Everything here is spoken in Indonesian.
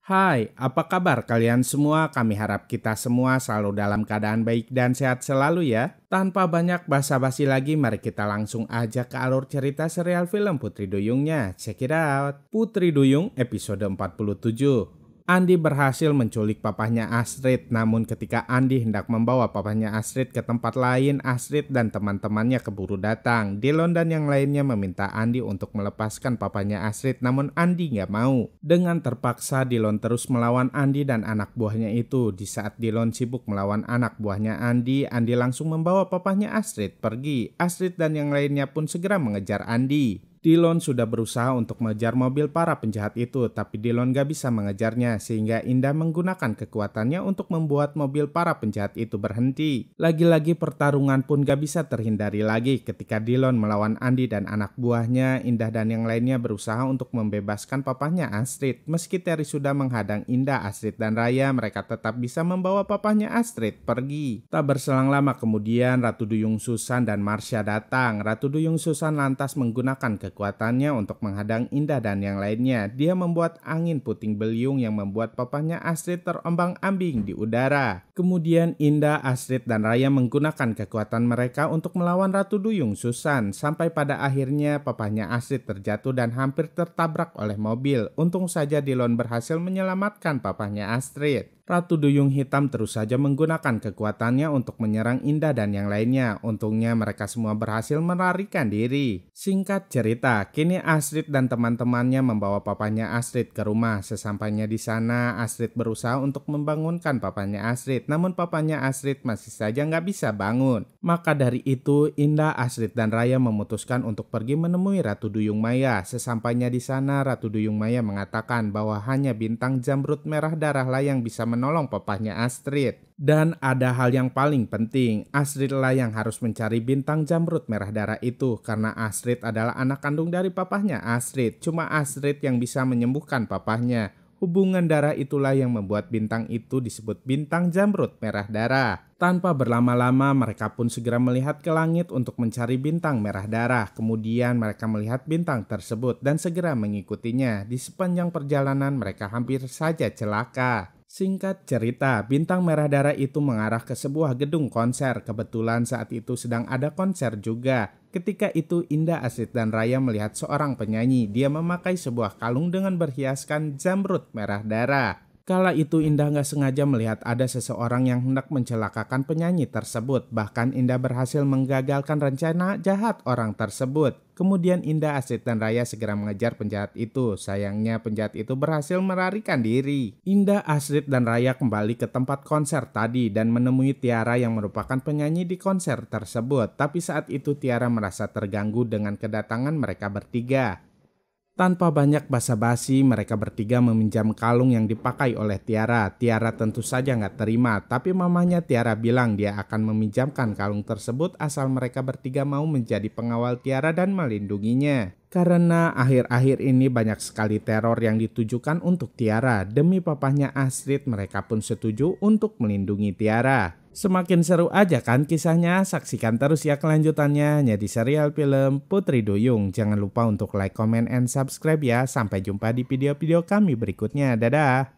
Hai, apa kabar kalian semua? Kami harap kita semua selalu dalam keadaan baik dan sehat selalu ya. Tanpa banyak basa-basi lagi, mari kita langsung aja ke alur cerita serial film Putri Duyungnya. Check it out. Putri Duyung episode 47. Andi berhasil menculik papahnya Astrid, namun ketika Andi hendak membawa papahnya Astrid ke tempat lain, Astrid dan teman-temannya keburu datang. Dylan dan yang lainnya meminta Andi untuk melepaskan papahnya Astrid, namun Andi nggak mau. Dengan terpaksa, Dylan terus melawan Andi dan anak buahnya itu. Di saat Dylan sibuk melawan anak buahnya Andi langsung membawa papahnya Astrid pergi. Astrid dan yang lainnya pun segera mengejar Andi. Dylan sudah berusaha untuk mengejar mobil para penjahat itu, tapi Dylan gak bisa mengejarnya sehingga Indah menggunakan kekuatannya untuk membuat mobil para penjahat itu berhenti. Lagi-lagi pertarungan pun gak bisa terhindari lagi ketika Dylan melawan Andi dan anak buahnya. Indah dan yang lainnya berusaha untuk membebaskan papahnya Astrid. Meski Terry sudah menghadang Indah, Astrid dan Raya, mereka tetap bisa membawa papahnya Astrid pergi. Tak berselang lama kemudian Ratu Duyung Susan dan Marsha datang. Ratu Duyung Susan lantas menggunakan kekuatannya untuk menghadang Indah dan yang lainnya. Dia membuat angin puting beliung yang membuat papahnya Astrid terombang-ambing di udara. Kemudian Indah, Astrid, dan Raya menggunakan kekuatan mereka untuk melawan Ratu Duyung Susan. Sampai pada akhirnya papahnya Astrid terjatuh dan hampir tertabrak oleh mobil. Untung saja Dylan berhasil menyelamatkan papahnya Astrid. Ratu Duyung Hitam terus saja menggunakan kekuatannya untuk menyerang Indah dan yang lainnya. Untungnya mereka semua berhasil melarikan diri. Singkat cerita, kini Astrid dan teman-temannya membawa papanya Astrid ke rumah. Sesampainya di sana, Astrid berusaha untuk membangunkan papanya Astrid. Namun papanya Astrid masih saja nggak bisa bangun. Maka dari itu, Indah, Astrid, dan Raya memutuskan untuk pergi menemui Ratu Duyung Maya. Sesampainya di sana, Ratu Duyung Maya mengatakan bahwa hanya bintang jamrut merah darahlah yang bisa menolong papahnya Astrid. Dan ada hal yang paling penting, Astrid lah yang harus mencari bintang jamrut merah darah itu karena Astrid adalah anak kandung dari papahnya Astrid. Cuma Astrid yang bisa menyembuhkan papahnya. Hubungan darah itulah yang membuat bintang itu disebut bintang jamrut merah darah. Tanpa berlama-lama mereka pun segera melihat ke langit untuk mencari bintang merah darah. Kemudian mereka melihat bintang tersebut dan segera mengikutinya. Di sepanjang perjalanan mereka hampir saja celaka. Singkat cerita, bintang merah darah itu mengarah ke sebuah gedung konser. Kebetulan saat itu sedang ada konser juga. Ketika itu Indah, Astrid, dan Raya melihat seorang penyanyi. Dia memakai sebuah kalung dengan berhiaskan jamrut merah darah. Kala itu Indah gak sengaja melihat ada seseorang yang hendak mencelakakan penyanyi tersebut. Bahkan Indah berhasil menggagalkan rencana jahat orang tersebut. Kemudian Indah, Astrid, dan Raya segera mengejar penjahat itu. Sayangnya penjahat itu berhasil melarikan diri. Indah, Astrid, dan Raya kembali ke tempat konser tadi dan menemui Tiara yang merupakan penyanyi di konser tersebut. Tapi saat itu Tiara merasa terganggu dengan kedatangan mereka bertiga. Tanpa banyak basa-basi, mereka bertiga meminjam kalung yang dipakai oleh Tiara. Tiara tentu saja nggak terima, tapi mamanya Tiara bilang dia akan meminjamkan kalung tersebut asal mereka bertiga mau menjadi pengawal Tiara dan melindunginya. Karena akhir-akhir ini banyak sekali teror yang ditujukan untuk Tiara. Demi papahnya Astrid, mereka pun setuju untuk melindungi Tiara. Semakin seru aja kan kisahnya? Saksikan terus ya kelanjutannya hanya di serial film Putri Duyung. Jangan lupa untuk like, comment, and subscribe ya. Sampai jumpa di video-video kami berikutnya. Dadah!